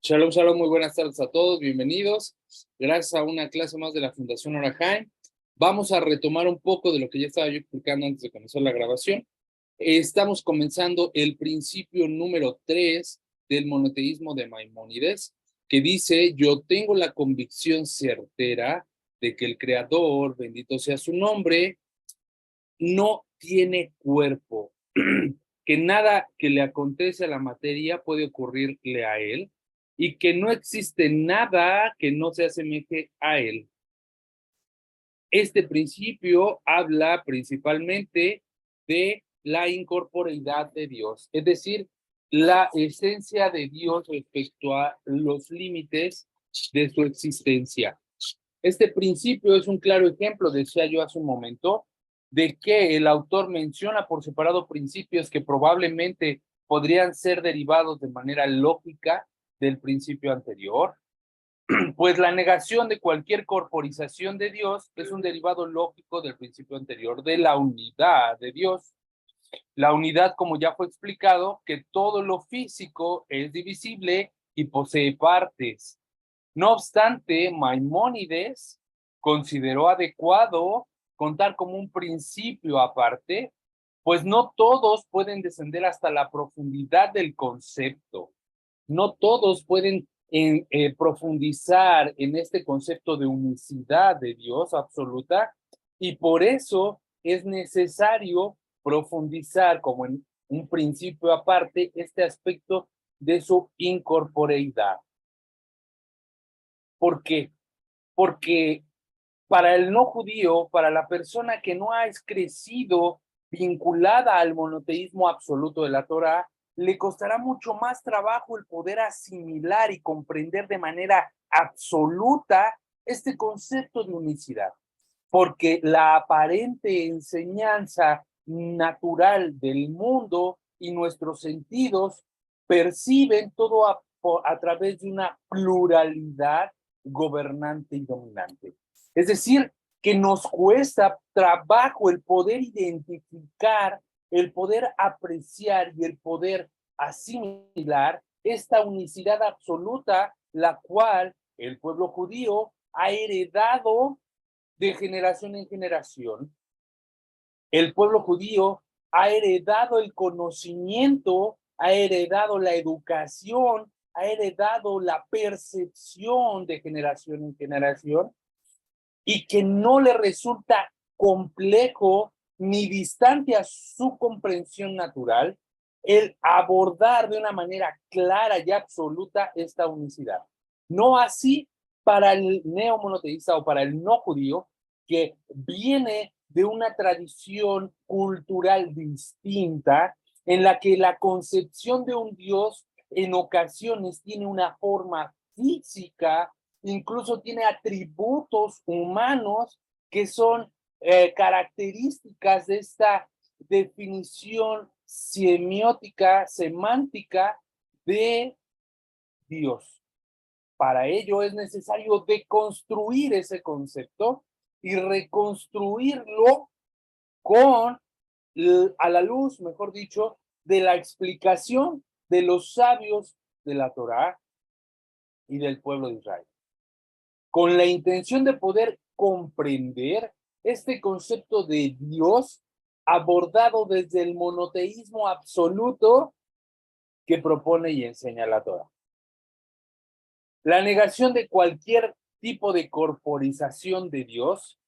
Shalom, shalom, muy buenas tardes a todos, bienvenidos. Gracias a una clase más de la Fundación Orahaim. Vamos a retomar un poco de lo que ya estaba yo explicando antes de comenzar la grabación. Estamos comenzando el principio número 3 del monoteísmo de Maimónides, que dice: yo tengo la convicción certera de que el Creador, bendito sea su nombre, no tiene cuerpo, que nada que le acontece a la materia puede ocurrirle a él, y que no existe nada que no se asemeje a él. Este principio habla principalmente de la incorporeidad de Dios, es decir, la esencia de Dios respecto a los límites de su existencia. Este principio es un claro ejemplo, decía yo hace un momento, de que el autor menciona por separado principios que probablemente podrían ser derivados de manera lógica del principio anterior. Pues la negación de cualquier corporización de Dios es un derivado lógico del principio anterior, de la unidad de Dios. La unidad, como ya fue explicado, que todo lo físico es divisible y posee partes. No obstante, Maimónides consideró adecuado contar como un principio aparte, pues no todos pueden descender hasta la profundidad del concepto. No todos pueden profundizar en este concepto de unicidad de Dios absoluta, y por eso es necesario profundizar como en un principio aparte este aspecto de su incorporeidad. ¿Por qué? Porque para el no judío, para la persona que no ha crecido vinculada al monoteísmo absoluto de la Torá, le costará mucho más trabajo el poder asimilar y comprender de manera absoluta este concepto de unicidad, porque la aparente enseñanza natural del mundo y nuestros sentidos perciben todo a través de una pluralidad gobernante y dominante. Es decir, que nos cuesta trabajo el poder identificar, el poder apreciar y el poder asimilar esta unicidad absoluta, la cual el pueblo judío ha heredado de generación en generación. El pueblo judío ha heredado el conocimiento, ha heredado la educación, ha heredado la percepción de generación en generación, y que no le resulta complejo ni distante a su comprensión natural el abordar de una manera clara y absoluta esta unicidad. No así para el neomonoteísta o para el no judío, que viene de una tradición cultural distinta, en la que la concepción de un Dios en ocasiones tiene una forma física, incluso tiene atributos humanos que son características de esta definición semiótica, semántica de Dios. Para ello es necesario deconstruir ese concepto y reconstruirlo con, a la luz, mejor dicho, de la explicación de los sabios de la Torá y del pueblo de Israel, con la intención de poder comprender este concepto de Dios abordado desde el monoteísmo absoluto que propone y enseña la Torá. La negación de cualquier tipo de corporización de Dios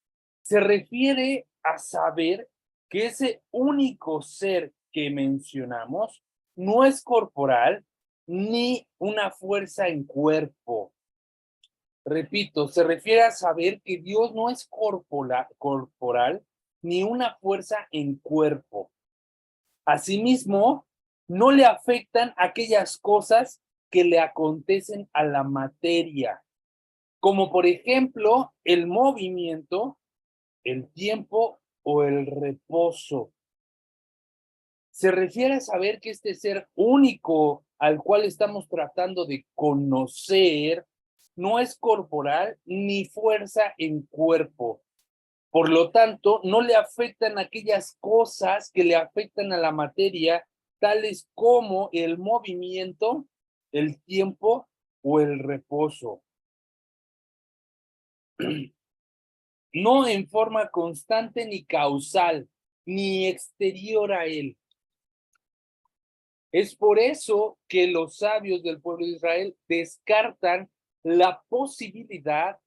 se refiere a saber que ese único ser que mencionamos no es corporal ni una fuerza en cuerpo. Repito, se refiere a saber que Dios no es corporal ni una fuerza en cuerpo. Asimismo, no le afectan aquellas cosas que le acontecen a la materia, como por ejemplo el movimiento, el tiempo o el reposo. Se refiere a saber que este ser único al cual estamos tratando de conocer no es corporal ni fuerza en cuerpo. Por lo tanto, no le afectan aquellas cosas que le afectan a la materia, tales como el movimiento, el tiempo o el reposo. No en forma constante ni causal, ni exterior a él. Es por eso que los sabios del pueblo de Israel descartan la posibilidad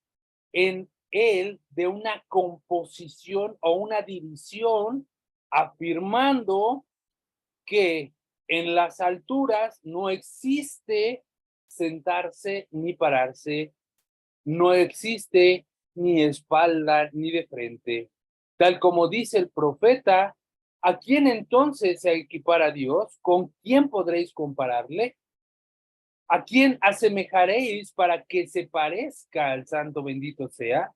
en él de una composición o una división, afirmando que en las alturas no existe sentarse ni pararse, no existe ni espalda ni de frente. Tal como dice el profeta, ¿a quién entonces se equipara Dios? ¿Con quién podréis compararle? ¿A quién asemejaréis para que se parezca al santo bendito sea?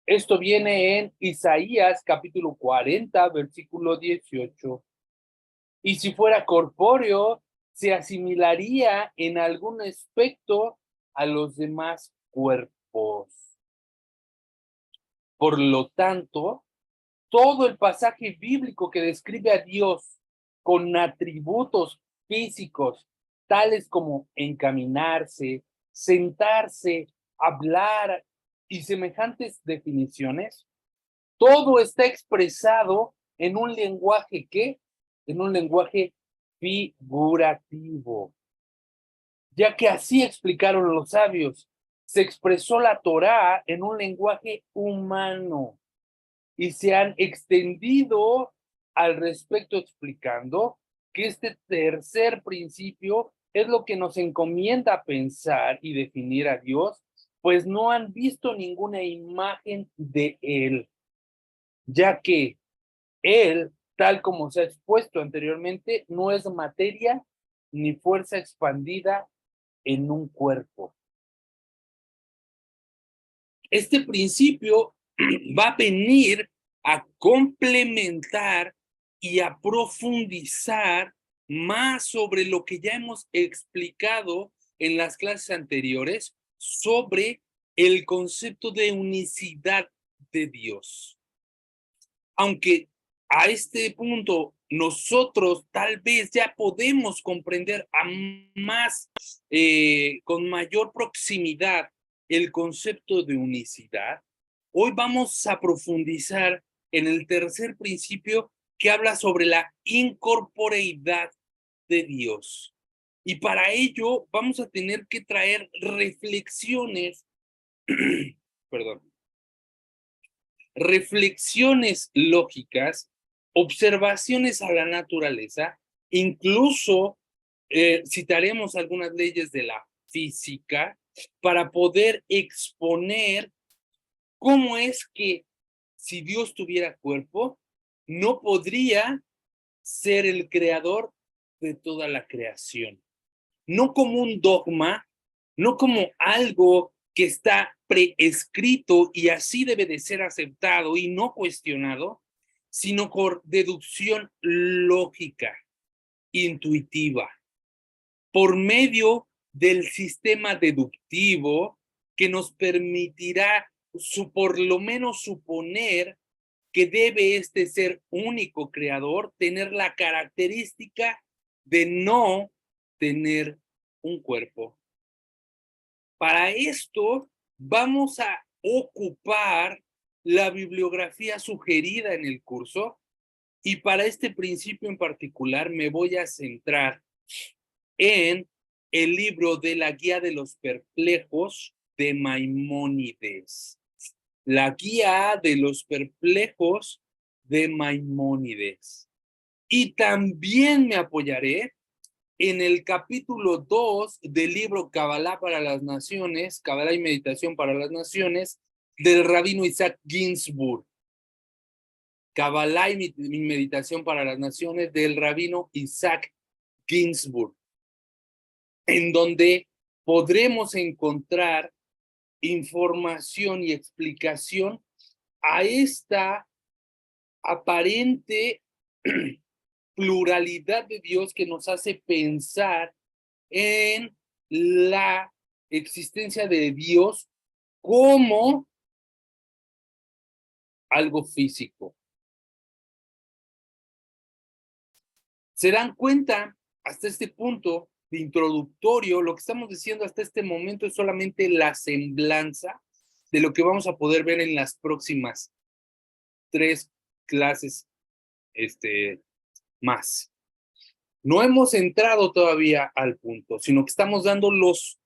Esto viene en Isaías capítulo 40, versículo 18. Y si fuera corpóreo, se asimilaría en algún aspecto a los demás cuerpos. Por lo tanto, todo el pasaje bíblico que describe a Dios con atributos físicos, tales como encaminarse, sentarse, hablar y semejantes definiciones, todo está expresado en un lenguaje ¿qué? En un lenguaje figurativo, ya que así explicaron los sabios. Se expresó la Torá en un lenguaje humano y se han extendido al respecto explicando que este tercer principio es lo que nos encomienda pensar y definir a Dios, pues no han visto ninguna imagen de Él, ya que Él, tal como se ha expuesto anteriormente, no es materia ni fuerza expandida en un cuerpo. Este principio va a venir a complementar y a profundizar más sobre lo que ya hemos explicado en las clases anteriores sobre el concepto de unicidad de Dios. Aunque a este punto nosotros tal vez ya podemos comprender con mayor proximidad el concepto de unicidad, hoy vamos a profundizar en el tercer principio que habla sobre la incorporeidad de Dios. Y para ello vamos a tener que traer reflexiones, perdón, reflexiones lógicas, observaciones a la naturaleza, incluso citaremos algunas leyes de la física para poder exponer cómo es que si Dios tuviera cuerpo, no podría ser el creador de toda la creación. No como un dogma, no como algo que está preescrito y así debe de ser aceptado y no cuestionado, sino por deducción lógica, intuitiva, por medio del sistema deductivo que nos permitirá por lo menos suponer que debe este ser único creador tener la característica de no tener un cuerpo. Para esto vamos a ocupar la bibliografía sugerida en el curso y para este principio en particular me voy a centrar en el libro de la Guía de los Perplejos de Maimónides. La Guía de los Perplejos de Maimónides. Y también me apoyaré en el capítulo 2 del libro Kabbalah para las Naciones, Kabbalah y Meditación para las Naciones, del rabino Isaac Ginsburg. Kabbalah y Meditación para las Naciones del rabino Isaac Ginsburg, en donde podremos encontrar información y explicación a esta aparente pluralidad de Dios que nos hace pensar en la existencia de Dios como algo físico. ¿Se dan cuenta hasta este punto de introductorio, lo que estamos diciendo hasta este momento es solamente la semblanza de lo que vamos a poder ver en las próximas 3 clases más. No hemos entrado todavía al punto, sino que estamos dando los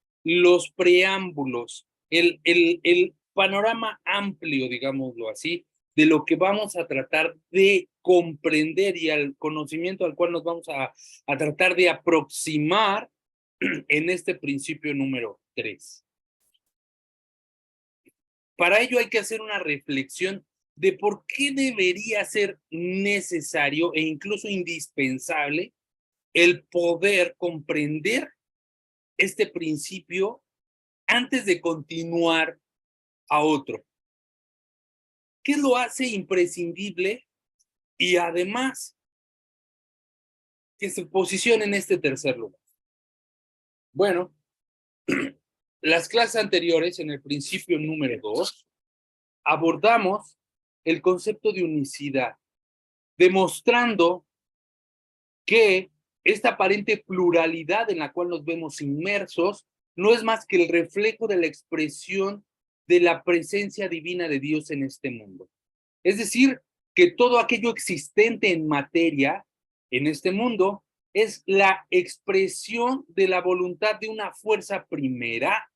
preámbulos, el panorama amplio, digámoslo así, de lo que vamos a tratar de comprender y al conocimiento al cual nos vamos a tratar de aproximar en este principio número 3. Para ello hay que hacer una reflexión de por qué debería ser necesario e incluso indispensable el poder comprender este principio antes de continuar a otro. ¿Qué lo hace imprescindible y además que se posicione en este tercer lugar? Bueno, las clases anteriores, en el principio número 2, abordamos el concepto de unicidad, demostrando que esta aparente pluralidad en la cual nos vemos inmersos no es más que el reflejo de la expresión de la presencia divina de Dios en este mundo. Es decir, que todo aquello existente en materia en este mundo es la expresión de la voluntad de una fuerza primera,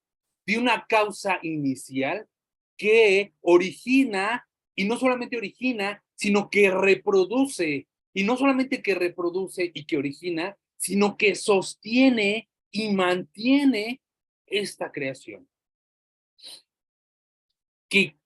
de una causa inicial que origina, y no solamente origina, sino que reproduce, y no solamente que reproduce y que origina, sino que sostiene y mantiene esta creación. Que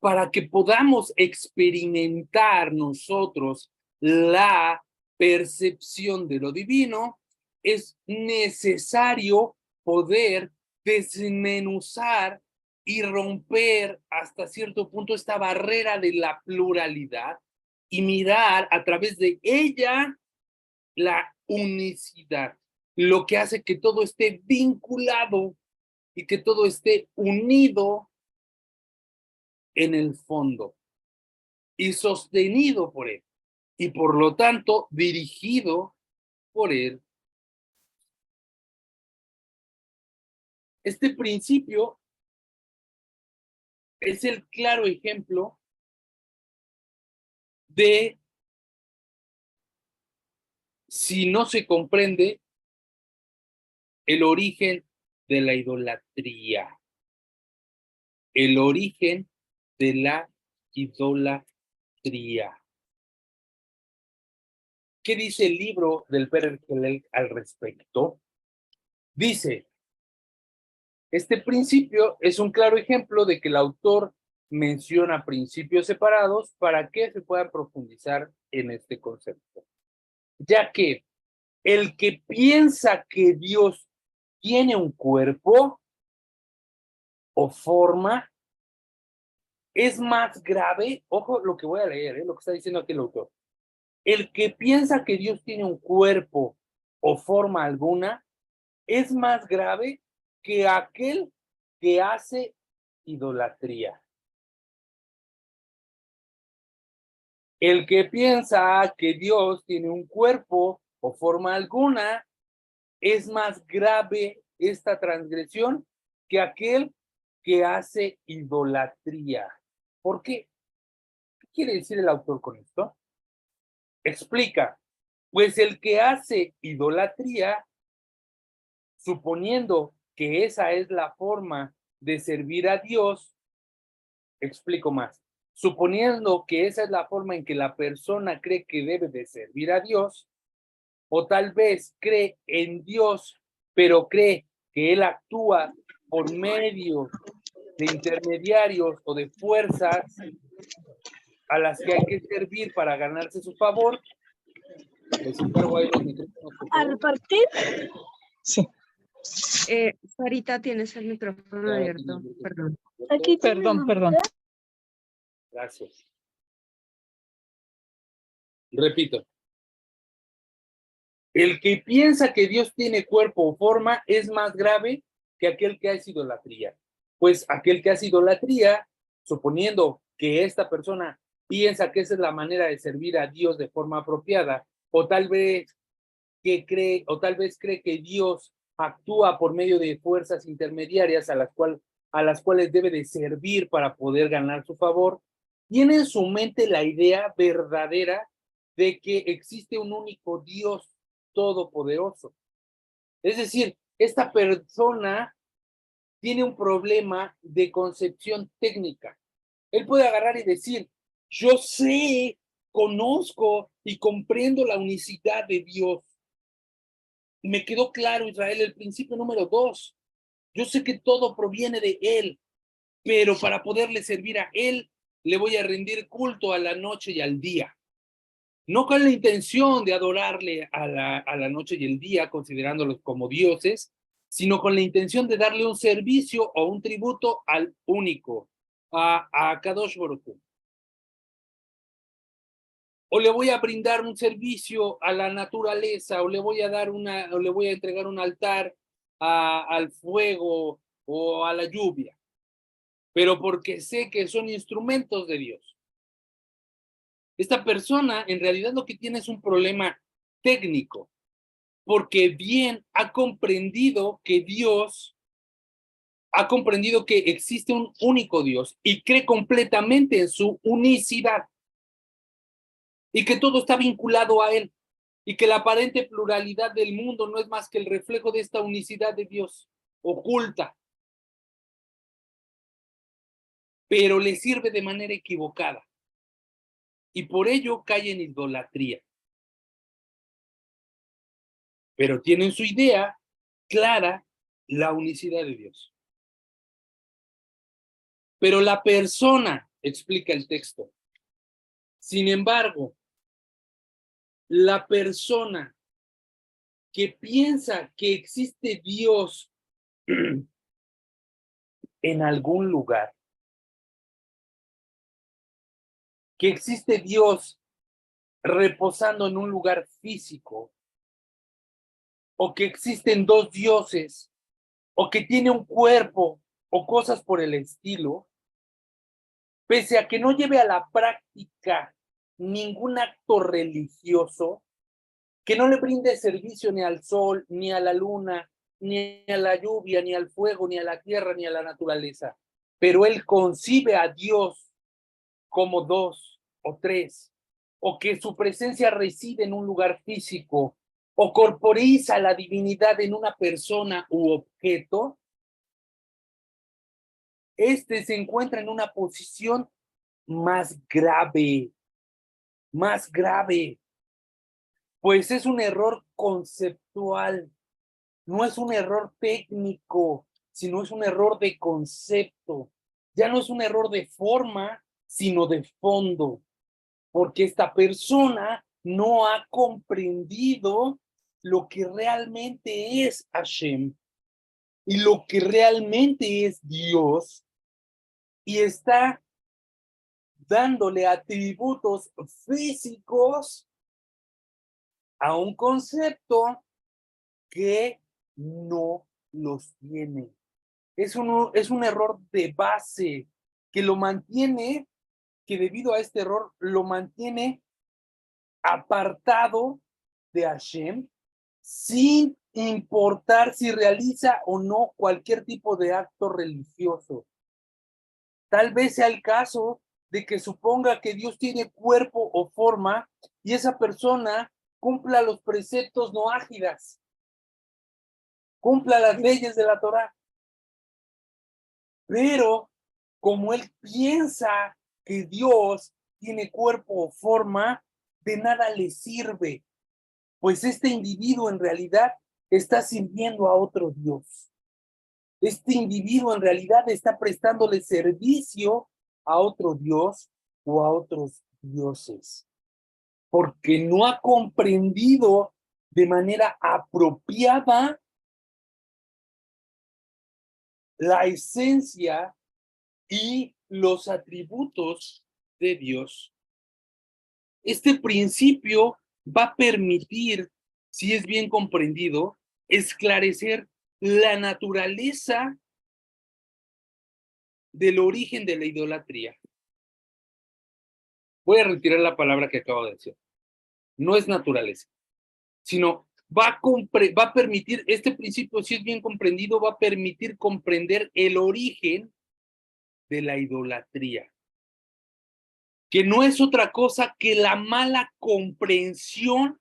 para que podamos experimentar nosotros la percepción de lo divino, es necesario poder desmenuzar y romper hasta cierto punto esta barrera de la pluralidad y mirar a través de ella la unicidad, lo que hace que todo esté vinculado y que todo esté unido en el fondo y sostenido por él y por lo tanto dirigido por él. Este principio es el claro ejemplo de si no se comprende el origen de la idolatría. El origen de la idolatría. ¿Qué dice el libro del Pere Hillel al respecto? Dice, este principio es un claro ejemplo de que el autor menciona principios separados para que se puedan profundizar en este concepto. Ya que el que piensa que Dios tiene un cuerpo o forma es más grave, ojo lo que voy a leer, lo que está diciendo aquí el autor. El que piensa que Dios tiene un cuerpo o forma alguna es más grave que aquel que hace idolatría. El que piensa que Dios tiene un cuerpo o forma alguna es más grave esta transgresión que aquel que hace idolatría. ¿Por qué? ¿Qué quiere decir el autor con esto? Explica, pues el que hace idolatría, suponiendo que esa es la forma de servir a Dios, explico más, suponiendo que esa es la forma en que la persona cree que debe de servir a Dios, o tal vez cree en Dios, pero cree que Él actúa por medio de intermediarios o de fuerzas a las que hay que servir para ganarse su favor. Les encargo ahí los micrófonos. ¿Al partir? Sí. Sarita, tienes el micrófono abierto. Perdón. Aquí perdón. Gracias. Repito. El que piensa que Dios tiene cuerpo o forma es más grave que aquel que hace idolatría. Pues aquel que hace idolatría, suponiendo que esta persona piensa que esa es la manera de servir a Dios de forma apropiada, o tal vez que cree, o tal vez cree que Dios actúa por medio de fuerzas intermediarias a las cuales debe de servir para poder ganar su favor, tiene en su mente la idea verdadera de que existe un único Dios todopoderoso. Es decir, esta persona tiene un problema de concepción técnica. Él puede agarrar y decir, yo sé, conozco y comprendo la unicidad de Dios. Me quedó claro, Israel, el principio número 2. Yo sé que todo proviene de Él, pero para poderle servir a Él, le voy a rendir culto a la noche y al día. No con la intención de adorarle a la noche y el día, considerándolos como dioses, sino con la intención de darle un servicio o un tributo al único, a Kadosh Baruj Hu. O le voy a brindar un servicio a la naturaleza, o le voy a entregar un altar al fuego o a la lluvia, pero porque sé que son instrumentos de Dios. Esta persona en realidad lo que tiene es un problema técnico, porque bien ha comprendido que existe un único Dios y cree completamente en su unicidad y que todo está vinculado a Él y que la aparente pluralidad del mundo no es más que el reflejo de esta unicidad de Dios oculta, pero le sirve de manera equivocada y por ello cae en idolatría. Pero tiene en su idea clara la unicidad de Dios. Pero la persona, explica el texto, sin embargo, la persona que piensa que existe Dios en algún lugar, que existe Dios reposando en un lugar físico, o que existen dos dioses, o que tiene un cuerpo, o cosas por el estilo, pese a que no lleve a la práctica ningún acto religioso, que no le brinde servicio ni al sol, ni a la luna, ni a la lluvia, ni al fuego, ni a la tierra, ni a la naturaleza. Pero él concibe a Dios como dos o tres, o que su presencia reside en un lugar físico, o corporiza la divinidad en una persona u objeto, este se encuentra en una posición más grave, pues es un error conceptual. No es un error técnico, sino es un error de concepto. Ya no es un error de forma, sino de fondo, porque esta persona no ha comprendido lo que realmente es Hashem y lo que realmente es Dios y está dándole atributos físicos a un concepto que no los tiene. Es un error de base que lo mantiene, que debido a este error lo mantiene apartado de Hashem, sin importar si realiza o no cualquier tipo de acto religioso. Tal vez sea el caso de que suponga que Dios tiene cuerpo o forma y esa persona cumpla los preceptos noágidas, cumpla las leyes de la Torá. Pero como él piensa que Dios tiene cuerpo o forma, de nada le sirve, pues este individuo en realidad está sirviendo a otro Dios. Este individuo en realidad está prestándole servicio a otro Dios o a otros dioses, porque no ha comprendido de manera apropiada la esencia y los atributos de Dios. Este principio va a permitir, si es bien comprendido, esclarecer la naturaleza del origen de la idolatría. Voy a retirar la palabra que acabo de decir. No es naturaleza, sino va a permitir, este principio, si es bien comprendido, va a permitir comprender el origen de la idolatría, que no es otra cosa que la mala comprensión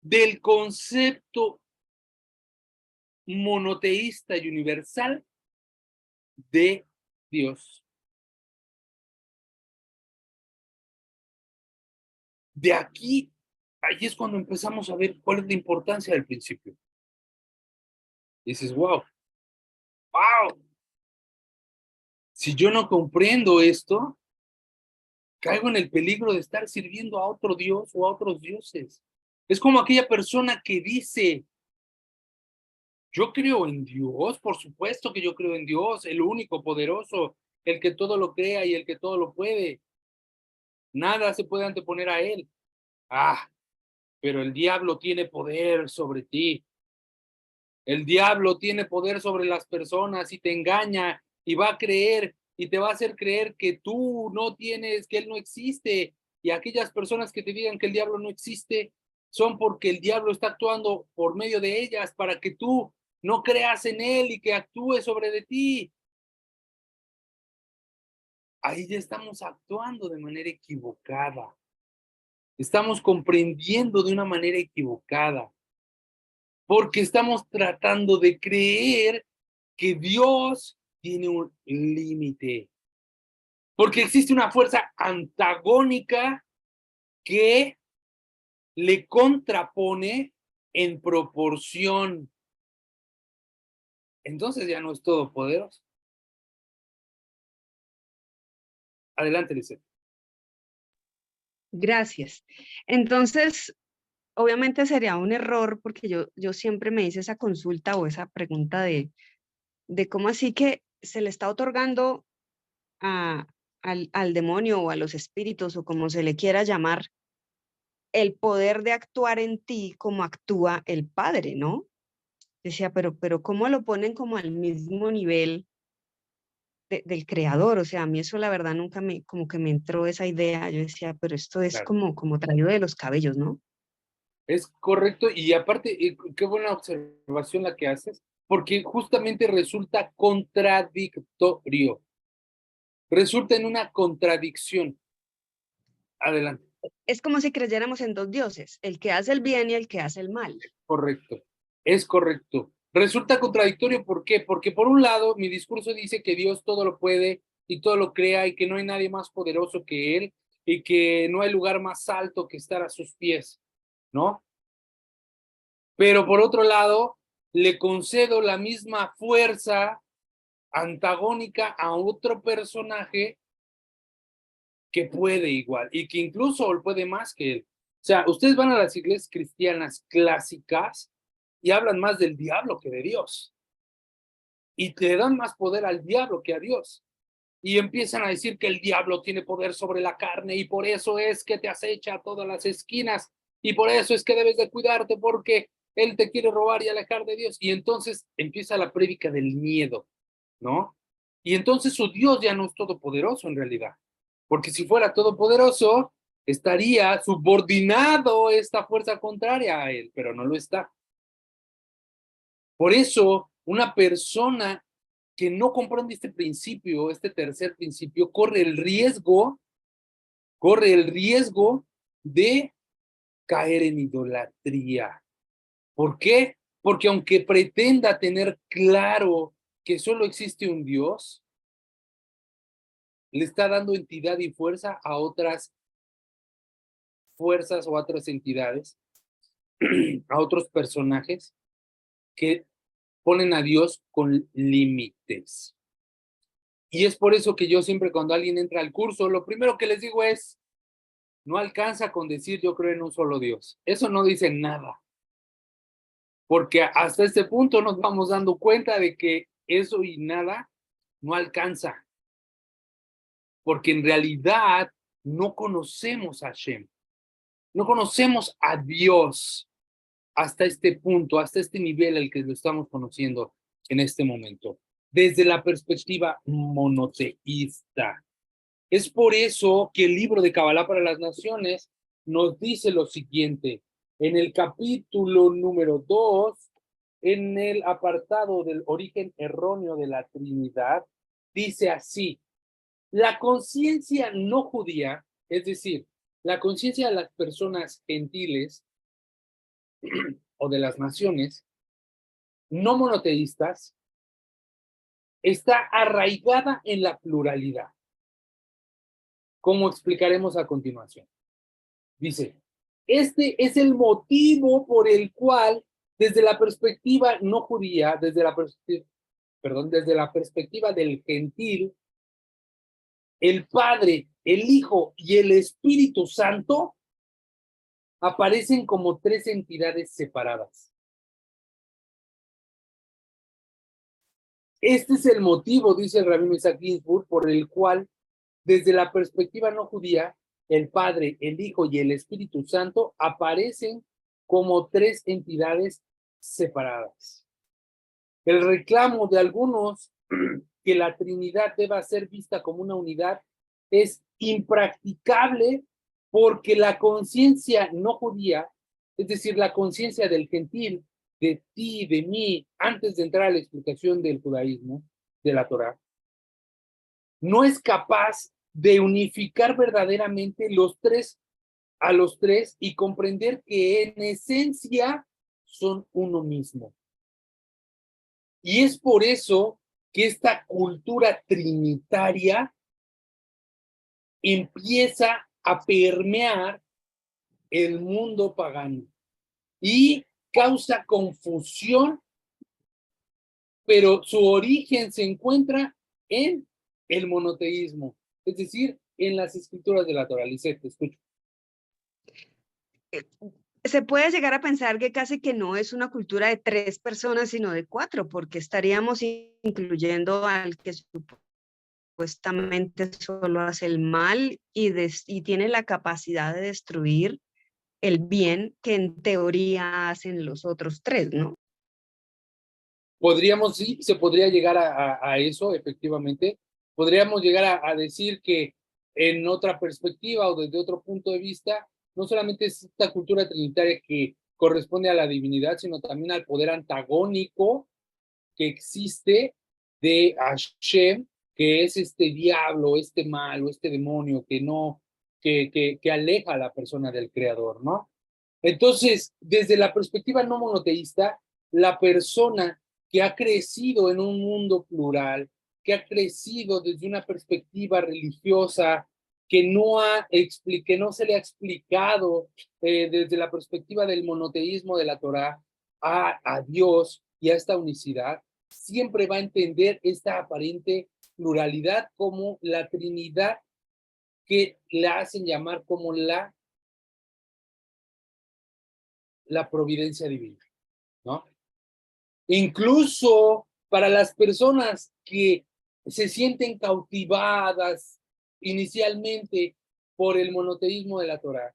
del concepto monoteísta y universal de Dios. De aquí, ahí es cuando empezamos a ver cuál es la importancia del principio. Y dices, wow, si yo no comprendo esto, caigo en el peligro de estar sirviendo a otro Dios o a otros dioses. Es como aquella persona que dice, yo creo en Dios, por supuesto que yo creo en Dios, el único poderoso, el que todo lo crea y el que todo lo puede. Nada se puede anteponer a él. Pero el diablo tiene poder sobre ti. El diablo tiene poder sobre las personas y te engaña y va a creer y te va a hacer creer que tú no tienes, que él no existe. Y aquellas personas que te digan que el diablo no existe son porque el diablo está actuando por medio de ellas para que tú no creas en él y que actúe sobre de ti. Ahí ya estamos actuando de manera equivocada. Estamos comprendiendo de una manera equivocada. Porque estamos tratando de creer que Dios tiene un límite. Porque existe una fuerza antagónica que le contrapone en proporción. Entonces ya no es todopoderoso. Adelante, Lisette. Gracias. Entonces, obviamente sería un error porque yo siempre me hice esa consulta o esa pregunta de cómo así que se le está otorgando al demonio o a los espíritus o como se le quiera llamar, el poder de actuar en ti como actúa el Padre, ¿no? Decía, pero ¿cómo lo ponen como al mismo nivel del creador? O sea, a mí eso la verdad nunca como que me entró esa idea. Yo decía, pero esto es Claro. como traído de los cabellos, ¿no? Es correcto y aparte, qué buena observación la que haces, porque justamente resulta contradictorio. Resulta en una contradicción. Adelante. Es como si creyéramos en dos dioses, el que hace el bien y el que hace el mal. Correcto, es correcto. Resulta contradictorio, ¿por qué? Porque por un lado, mi discurso dice que Dios todo lo puede y todo lo crea y que no hay nadie más poderoso que Él y que no hay lugar más alto que estar a sus pies, ¿no? Pero por otro lado, le concedo la misma fuerza antagónica a otro personaje que puede igual y que incluso puede más que él. O sea, ustedes van a las iglesias cristianas clásicas y hablan más del diablo que de Dios. Y le dan más poder al diablo que a Dios. Y empiezan a decir que el diablo tiene poder sobre la carne y por eso es que te acecha a todas las esquinas y por eso es que debes de cuidarte porque él te quiere robar y alejar de Dios. Y entonces empieza la prédica del miedo, ¿no? Y entonces su Dios ya no es todopoderoso en realidad. Porque si fuera todopoderoso, estaría subordinado esta fuerza contraria a él, pero no lo está. Por eso, una persona que no comprende este principio, este tercer principio, corre el riesgo de caer en idolatría. ¿Por qué? Porque aunque pretenda tener claro que solo existe un Dios, le está dando entidad y fuerza a otras fuerzas o a otras entidades, a otros personajes que ponen a Dios con límites. Y es por eso que yo siempre cuando alguien entra al curso, lo primero que les digo es, no alcanza con decir yo creo en un solo Dios. Eso no dice nada. Porque hasta este punto nos vamos dando cuenta de que eso y nada no alcanza. Porque en realidad no conocemos a Hashem. No conocemos a Dios hasta este punto, hasta este nivel al que lo estamos conociendo en este momento. Desde la perspectiva monoteísta. Es por eso que el libro de Kabbalah para las Naciones nos dice lo siguiente. En el capítulo número 2, en el apartado del origen erróneo de la Trinidad, dice así: la conciencia no judía, es decir, la conciencia de las personas gentiles o de las naciones no monoteístas, está arraigada en la pluralidad, como explicaremos a continuación. Dice, este es el motivo por el cual, desde la perspectiva no judía, desde la perspectiva del gentil, el Padre, el Hijo y el Espíritu Santo aparecen como tres entidades separadas. Este es el motivo, dice el rabino Isaac Ginsburg, por el cual, desde la perspectiva no judía, el Padre, el Hijo y el Espíritu Santo aparecen como tres entidades separadas. El reclamo de algunos que la Trinidad deba ser vista como una unidad es impracticable porque la conciencia no judía, es decir, la conciencia del gentil, de ti, de mí, antes de entrar a la explicación del judaísmo, de la Torá, no es capaz de unificar verdaderamente a los tres y comprender que en esencia son uno mismo. Y es por eso que esta cultura trinitaria empieza a permear el mundo pagano y causa confusión, pero su origen se encuentra en el monoteísmo, es decir, en las escrituras de la Torá. Lisette, te escucho. Se puede llegar a pensar que casi que no es una cultura de 3 personas, sino de 4, porque estaríamos incluyendo al que supuestamente solo hace el mal y tiene la capacidad de destruir el bien que en teoría hacen los otros 3, ¿no? Podríamos, sí, se podría llegar a eso, efectivamente. Podríamos llegar a decir que en otra perspectiva o desde otro punto de vista, no solamente es esta cultura trinitaria que corresponde a la divinidad, sino también al poder antagónico que existe de Hashem, que es este diablo, este mal o este demonio que no, que aleja a la persona del creador, ¿no? Entonces, desde la perspectiva no monoteísta, la persona que ha crecido en un mundo plural, que ha crecido desde una perspectiva religiosa, que no se le ha explicado desde la perspectiva del monoteísmo de la Torá a Dios y a esta unicidad, siempre va a entender esta aparente pluralidad como la Trinidad, que la hacen llamar como la providencia divina, ¿no? Incluso para las personas que se sienten cautivadas inicialmente por el monoteísmo de la Torá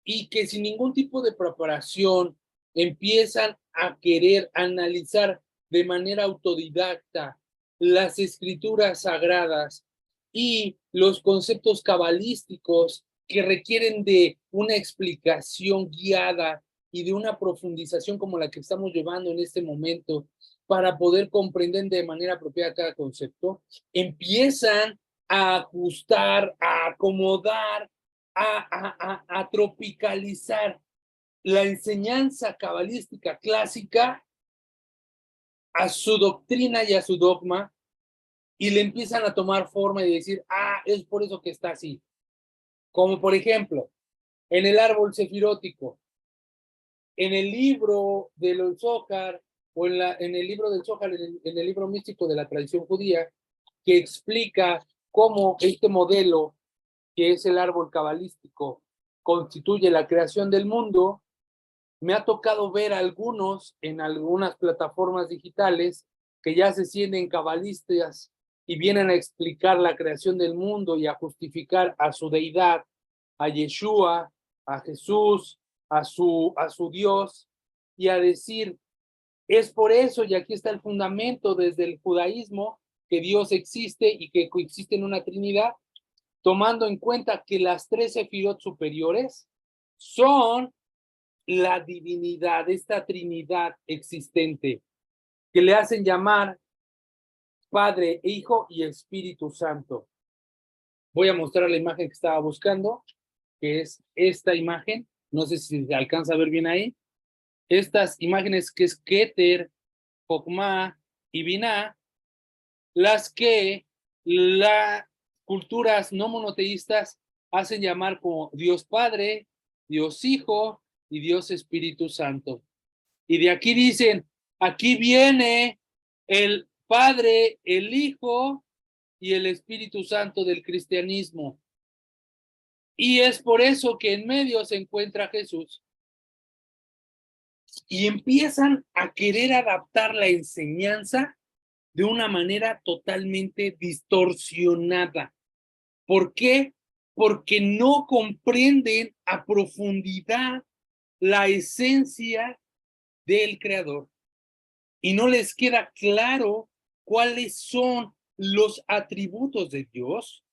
y que sin ningún tipo de preparación empiezan a querer analizar de manera autodidacta las escrituras sagradas y los conceptos cabalísticos que requieren de una explicación guiada y de una profundización como la que estamos llevando en este momento para poder comprender de manera apropiada cada concepto, empiezan a ajustar, a acomodar, a tropicalizar la enseñanza cabalística clásica a su doctrina y a su dogma, y le empiezan a tomar forma y decir, es por eso que está así. Como por ejemplo, en el árbol sefirótico, en el libro del Zohar, o en el libro del Zohar, en el libro místico de la tradición judía, que explica cómo este modelo, que es el árbol cabalístico, constituye la creación del mundo. Me ha tocado ver algunos en algunas plataformas digitales que ya se sienten cabalistas y vienen a explicar la creación del mundo y a justificar a su deidad, a Yeshua, a Jesús, a su Dios, y a decir, es por eso, y aquí está el fundamento desde el judaísmo, que Dios existe y que coexiste en una Trinidad, tomando en cuenta que las 3 sefirot superiores son la divinidad, esta Trinidad existente, que le hacen llamar Padre, Hijo y Espíritu Santo. Voy a mostrar la imagen que estaba buscando, que es esta imagen. No sé si se alcanza a ver bien ahí. Estas imágenes que es Keter, Jokmah y Binah, las que las culturas no monoteístas hacen llamar como Dios Padre, Dios Hijo y Dios Espíritu Santo. Y de aquí dicen, aquí viene el Padre, el Hijo y el Espíritu Santo del cristianismo. Y es por eso que en medio se encuentra Jesús. Y empiezan a querer adaptar la enseñanza de una manera totalmente distorsionada. ¿Por qué? Porque no comprenden a profundidad la esencia del Creador y no les queda claro cuáles son los atributos de Dios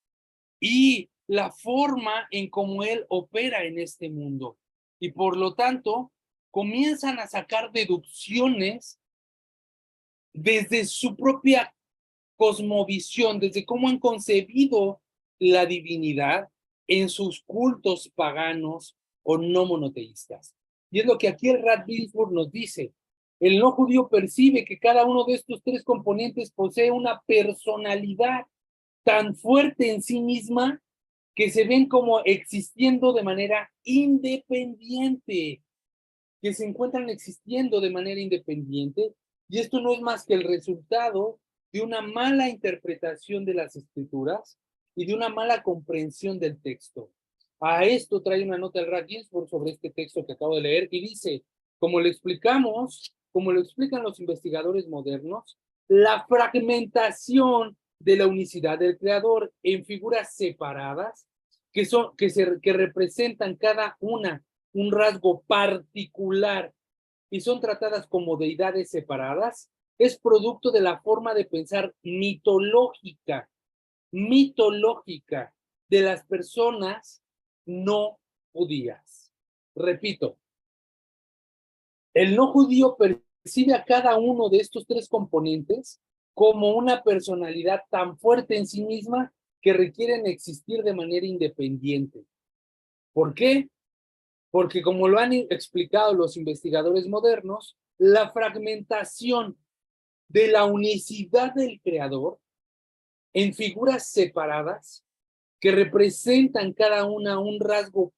y la forma en cómo Él opera en este mundo. Y por lo tanto, comienzan a sacar deducciones desde su propia cosmovisión, desde cómo han concebido la divinidad en sus cultos paganos o no monoteístas. Y es lo que aquí el Rad Ginsburg nos dice. El no judío percibe que cada uno de estos tres componentes posee una personalidad tan fuerte en sí misma que se ven como existiendo de manera independiente, que se encuentran existiendo de manera independiente, y esto no es más que el resultado de una mala interpretación de las escrituras y de una mala comprensión del texto. A esto trae una nota el Rad Ginsburg sobre este texto que acabo de leer y dice, como lo explicamos, como lo explican los investigadores modernos, la fragmentación de la unicidad del creador en figuras separadas que representan cada una un rasgo particular y son tratadas como deidades separadas, es producto de la forma de pensar mitológica de las personas no judías. Repito, el no judío percibe a cada uno de estos tres componentes como una personalidad tan fuerte en sí misma que requieren existir de manera independiente. ¿Por qué? Porque como lo han explicado los investigadores modernos, la fragmentación de la unicidad del creador en figuras separadas que representan cada una un rasgo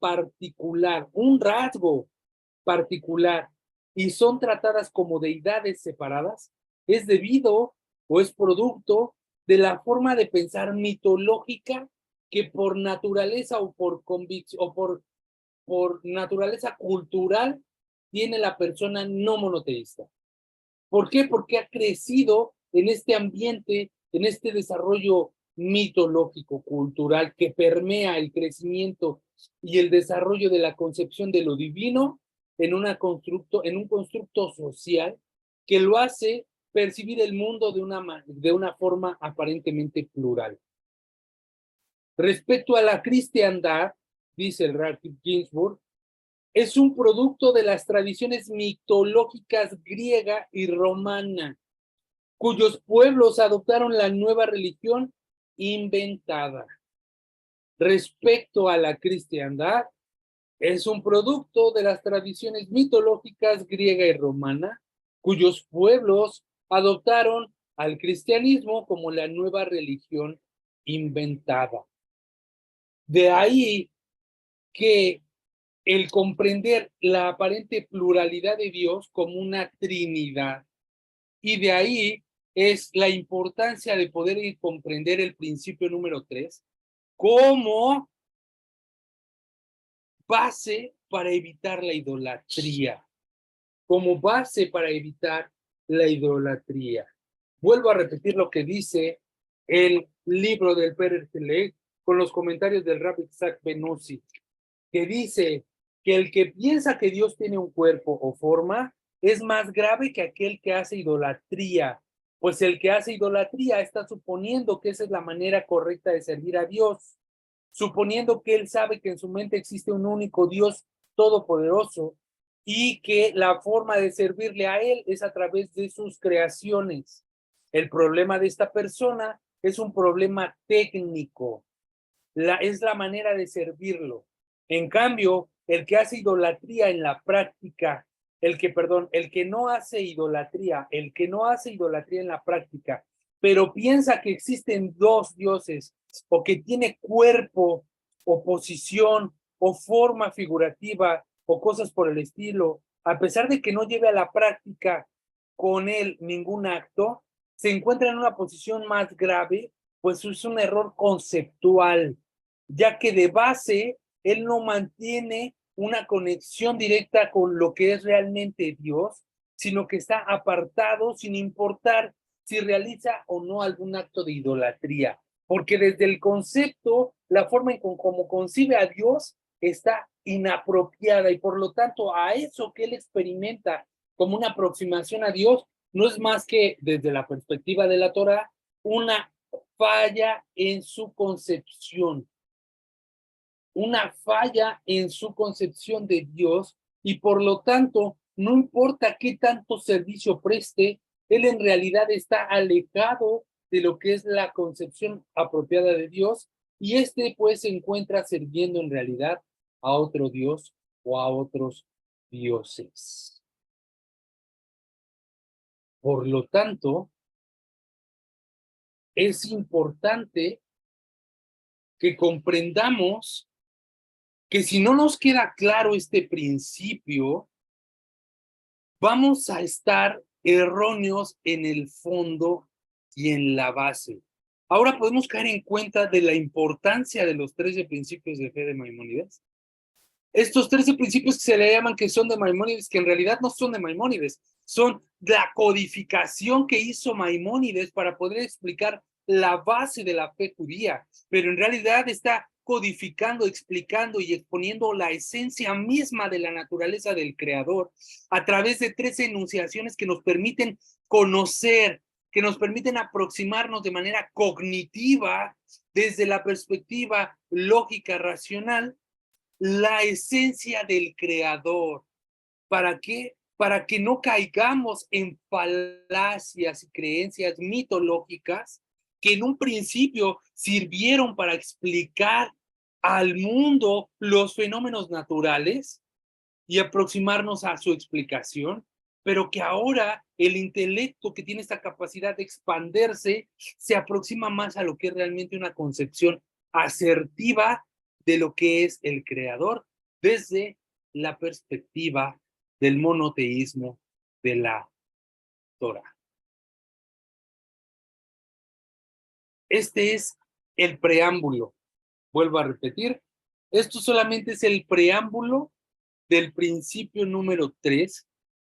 particular, y son tratadas como deidades separadas, es debido o es producto de la forma de pensar mitológica que por naturaleza o por convicción o por naturaleza cultural tiene la persona no monoteísta. ¿Por qué? Porque ha crecido en este ambiente, en este desarrollo mitológico, cultural, que permea el crecimiento y el desarrollo de la concepción de lo divino en un constructo social que lo hace percibir el mundo de una forma aparentemente plural. Respecto a la cristiandad, dice el Rad Ginsburg, es un producto de las tradiciones mitológicas griega y romana, cuyos pueblos adoptaron la nueva religión inventada. Respecto a la cristiandad, es un producto de las tradiciones mitológicas griega y romana, cuyos pueblos adoptaron al cristianismo como la nueva religión inventada. De ahí que el comprender la aparente pluralidad de Dios como una Trinidad. Y de ahí es la importancia de poder comprender el principio número 3 como base para evitar la idolatría. Como base para evitar la idolatría. Vuelvo a repetir lo que dice el libro del Perer Helek con los comentarios del Rabbi Isaac Benussi, que dice que el que piensa que Dios tiene un cuerpo o forma es más grave que aquel que hace idolatría, pues el que hace idolatría está suponiendo que esa es la manera correcta de servir a Dios, suponiendo que él sabe que en su mente existe un único Dios todopoderoso y que la forma de servirle a él es a través de sus creaciones. El problema de esta persona es un problema técnico, es la manera de servirlo. En cambio, el que hace idolatría en la práctica, el que no hace idolatría en la práctica, pero piensa que existen dos dioses, o que tiene cuerpo, o posición, o forma figurativa, o cosas por el estilo, a pesar de que no lleve a la práctica con él ningún acto, se encuentra en una posición más grave, pues es un error conceptual, ya que de base él no mantiene una conexión directa con lo que es realmente Dios, sino que está apartado sin importar si realiza o no algún acto de idolatría, porque desde el concepto, la forma en cómo concibe a Dios está inapropiada, y por lo tanto a eso que él experimenta como una aproximación a Dios no es más que, desde la perspectiva de la Torá, una falla en su concepción, de Dios, y por lo tanto, no importa qué tanto servicio preste, él en realidad está alejado de lo que es la concepción apropiada de Dios, y pues se encuentra sirviendo en realidad a otro Dios o a otros dioses. Por lo tanto, es importante que comprendamos que si no nos queda claro este principio, vamos a estar erróneos en el fondo y en la base. Ahora podemos caer en cuenta de la importancia de los 13 principios de fe de Maimónides. Estos 13 principios que se le llaman que son de Maimónides, que en realidad no son de Maimónides, son la codificación que hizo Maimónides para poder explicar la base de la fe judía, pero en realidad está codificando, explicando y exponiendo la esencia misma de la naturaleza del Creador a través de 13 enunciaciones que nos permiten conocer, que nos permiten aproximarnos de manera cognitiva desde la perspectiva lógica, racional, la esencia del Creador. ¿Para qué? Para que no caigamos en falacias y creencias mitológicas que en un principio sirvieron para explicar al mundo los fenómenos naturales y aproximarnos a su explicación, pero que ahora el intelecto, que tiene esta capacidad de expandirse, se aproxima más a lo que es realmente una concepción asertiva de lo que es el Creador desde la perspectiva del monoteísmo de la Torah. Este es el preámbulo. Vuelvo a repetir, esto solamente es el preámbulo del principio número 3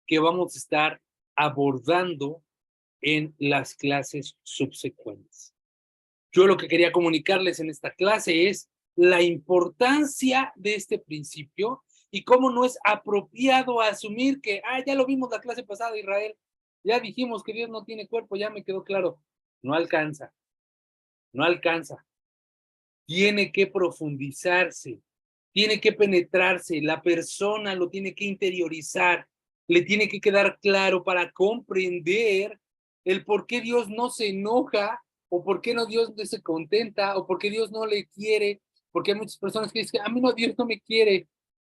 que vamos a estar abordando en las clases subsecuentes. Yo lo que quería comunicarles en esta clase es la importancia de este principio y cómo no es apropiado asumir que, ya lo vimos la clase pasada, Israel, ya dijimos que Dios no tiene cuerpo, ya me quedó claro. No alcanza, no alcanza. Tiene que profundizarse, tiene que penetrarse, la persona lo tiene que interiorizar, le tiene que quedar claro para comprender el por qué Dios no se enoja, o por qué no Dios no se contenta, o por qué Dios no le quiere, porque hay muchas personas que dicen, a mí no, Dios no me quiere,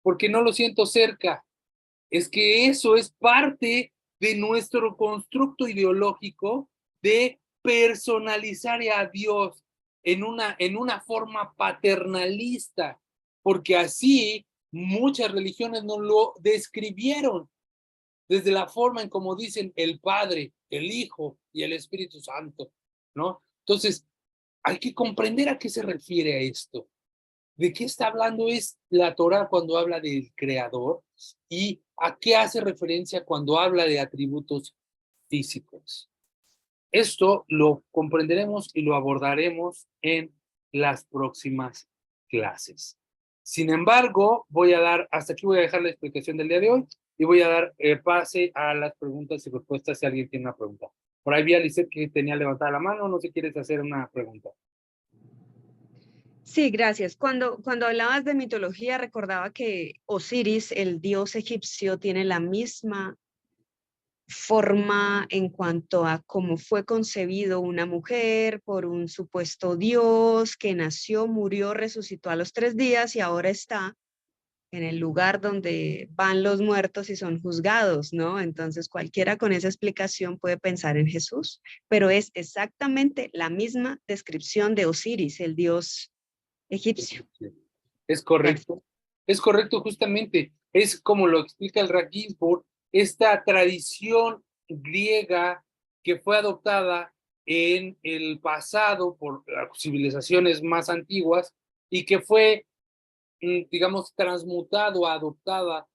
porque no lo siento cerca. Es que eso es parte de nuestro constructo ideológico de personalizar a Dios en una forma paternalista, porque así muchas religiones nos lo describieron, desde la forma en como dicen el Padre, el Hijo y el Espíritu Santo, ¿no? Entonces, hay que comprender a qué se refiere a esto. ¿De qué está hablando es la Torá cuando habla del Creador? ¿Y a qué hace referencia cuando habla de atributos físicos? Esto lo comprenderemos y lo abordaremos en las próximas clases. Sin embargo, hasta aquí voy a dejar la explicación del día de hoy y voy a dar pase a las preguntas y respuestas si alguien tiene una pregunta. Por ahí vi a Lisette que tenía levantada la mano, no sé si quieres hacer una pregunta. Sí, gracias. Cuando hablabas de mitología, recordaba que Osiris, el dios egipcio, tiene la misma forma en cuanto a cómo fue concebido una mujer por un supuesto dios que nació, murió, resucitó a los 3 días y ahora está en el lugar donde van los muertos y son juzgados, ¿no? Entonces cualquiera con esa explicación puede pensar en Jesús, pero es exactamente la misma descripción de Osiris, el dios egipcio. Gracias. Es correcto justamente, es como lo explica el Rav Ginsburg, esta tradición griega que fue adoptada en el pasado por las civilizaciones más antiguas y que fue, digamos, transmutada o adaptada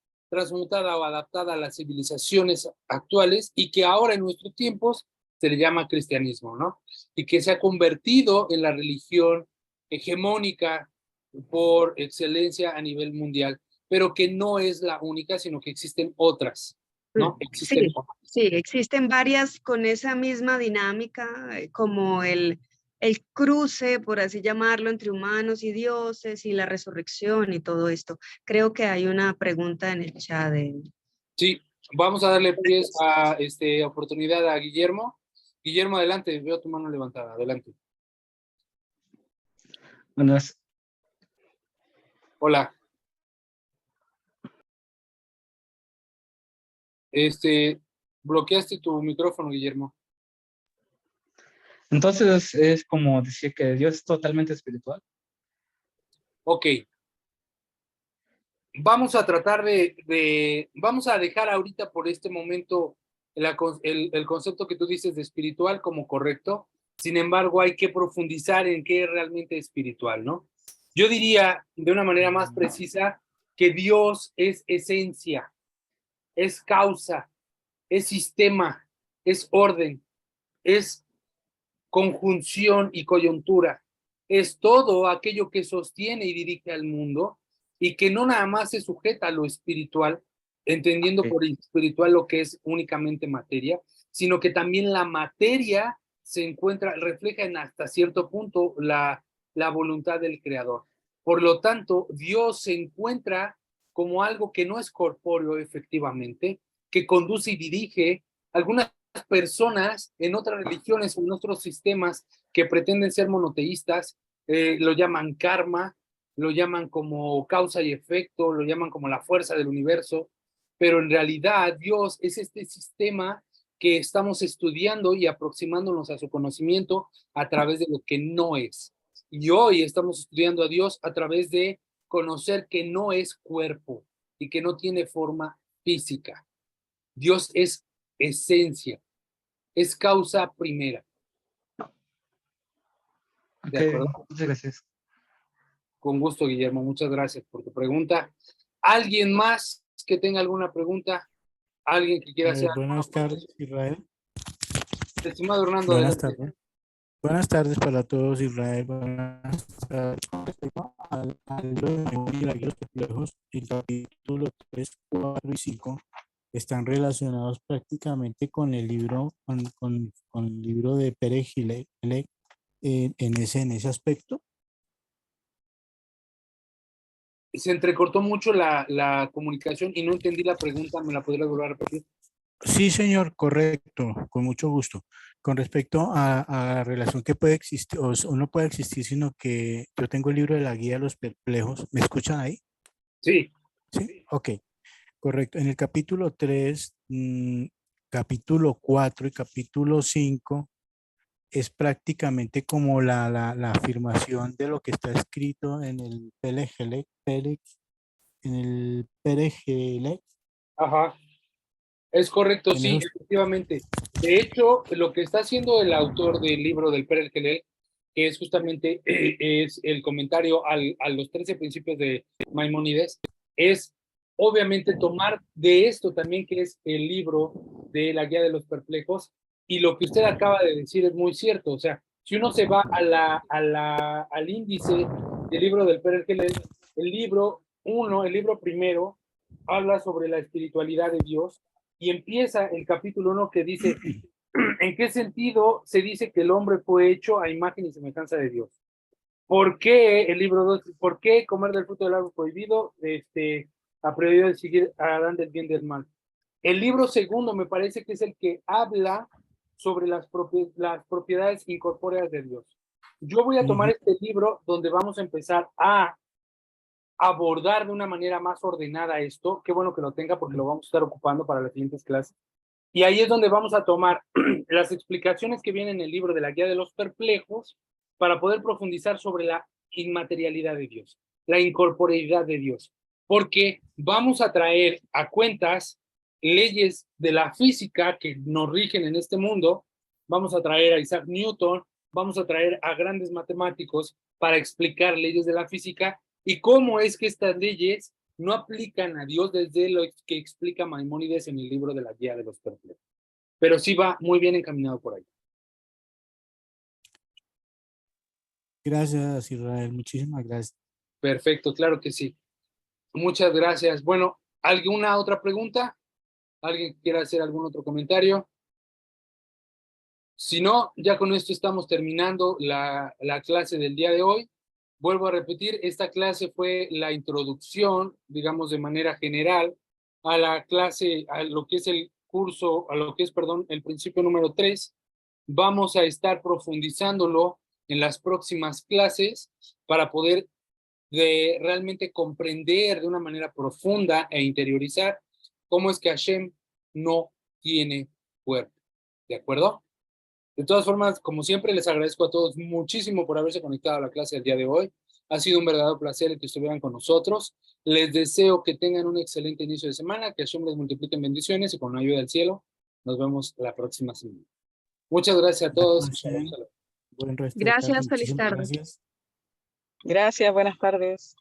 a las civilizaciones actuales y que ahora en nuestros tiempos se le llama cristianismo, ¿no? Y que se ha convertido en la religión hegemónica por excelencia a nivel mundial, pero que no es la única, sino que existen otras, ¿no? Existen Sí, otras. sí, existen varias con esa misma dinámica, como el cruce, por así llamarlo, entre humanos y dioses y la resurrección y todo esto. Creo que hay una pregunta en el chat de... Sí, vamos a darle pies a oportunidad a Guillermo. Guillermo, adelante, veo tu mano levantada, adelante. Buenas, Hola. Bloqueaste tu micrófono, Guillermo. entonces es como decir que Dios es totalmente espiritual. Ok. Vamos a tratar vamos a dejar ahorita por este momento el concepto que tú dices de espiritual como correcto. Sin embargo, hay que profundizar en qué es realmente espiritual, ¿no? Yo diría de una manera más precisa que Dios es esencia, es causa, es sistema, es orden, es conjunción y coyuntura. Es todo aquello que sostiene y dirige al mundo y que no nada más se sujeta a lo espiritual, entendiendo Okay. por espiritual lo que es únicamente materia, sino que también la materia se encuentra, refleja en hasta cierto punto la voluntad del creador. Por lo tanto, Dios se encuentra como algo que no es corpóreo efectivamente, que conduce y dirige. Algunas personas en otras religiones o en otros sistemas que pretenden ser monoteístas lo llaman karma, lo llaman como causa y efecto, lo llaman como la fuerza del universo, pero en realidad Dios es este sistema que estamos estudiando y aproximándonos a su conocimiento a través de lo que no es. Y hoy estamos estudiando a Dios a través de conocer que no es cuerpo y que no tiene forma física. Dios es esencia, es causa primera. ¿De Okay, acuerdo? muchas gracias. Con gusto, Guillermo. Muchas gracias por tu pregunta. ¿Alguien más que tenga alguna pregunta? ¿Alguien que quiera hacer alguna Buenas tardes, aportación? Israel. Estimado Hernando, Buenas adelante. tardes. Buenas tardes para todos, Israel. Buenas tardes. Con respecto al libro de memoria y la guía de los complejos, el capítulo 3, 4 y 5 están relacionados prácticamente con el libro, con el libro de Pérez Gilek en ese aspecto. Se entrecortó mucho la comunicación y no entendí la pregunta. ¿Me la podrías volver a repetir? Sí, señor, correcto, con mucho gusto. Con respecto a la relación que puede existir, o no puede existir, sino que yo tengo el libro de la guía de los perplejos. ¿Me escuchan ahí? Sí. Sí, ok, correcto. En el capítulo 3, capítulo 4 y capítulo 5 es prácticamente como la afirmación de lo que está escrito en el Perejelec, Ajá. Es correcto, en sí, esos. efectivamente. De hecho, lo que está haciendo el autor del libro del Pérez Gelel, que es justamente es el comentario a los 13 principios de Maimónides, es obviamente tomar de esto también, que es el libro de la Guía de los Perplejos, y lo que usted acaba de decir es muy cierto. O sea, si uno se va al índice del libro del Pérez Gelel, el libro primero, habla sobre la espiritualidad de Dios y empieza el capítulo 1 que dice, ¿en qué sentido se dice que el hombre fue hecho a imagen y semejanza de Dios? ¿Por qué el libro 2? ¿Por qué comer del fruto del árbol prohibido? Ha prohibido seguir a Adán del bien del mal. El libro segundo me parece que es el que habla sobre las propiedades incorpóreas de Dios. Yo voy a tomar este libro donde vamos a empezar a abordar de una manera más ordenada esto. Qué bueno que lo tenga porque lo vamos a estar ocupando para las siguientes clases. Y ahí es donde vamos a tomar las explicaciones que vienen en el libro de la Guía de los Perplejos para poder profundizar sobre la inmaterialidad de Dios, la incorporeidad de Dios, porque vamos a traer a cuentas leyes de la física que nos rigen en este mundo, vamos a traer a Isaac Newton, vamos a traer a grandes matemáticos para explicar leyes de la física y cómo es que estas leyes no aplican a Dios desde lo que explica Maimónides en el libro de la Guía de los Perplejos. Pero sí va muy bien encaminado por ahí. Gracias, Israel. Muchísimas gracias. Perfecto, claro que sí. Muchas gracias. Bueno, ¿alguna otra pregunta? ¿Alguien quiera hacer algún otro comentario? Si no, ya con esto estamos terminando la clase del día de hoy. Vuelvo a repetir, esta clase fue la introducción, digamos de manera general, a la clase, a lo que es el curso, a lo que es, perdón, el principio número 3. Vamos a estar profundizándolo en las próximas clases para poder realmente comprender de una manera profunda e interiorizar cómo es que Hashem no tiene cuerpo. ¿De acuerdo? De todas formas, como siempre, les agradezco a todos muchísimo por haberse conectado a la clase del día de hoy. Ha sido un verdadero placer que estuvieran con nosotros. Les deseo que tengan un excelente inicio de semana, que Hashem les multiplique en bendiciones y con la ayuda del cielo, nos vemos la próxima semana. Muchas gracias a todos. Buen resto de tarde. Gracias, feliz Muchísimas tarde. gracias. Gracias, buenas tardes.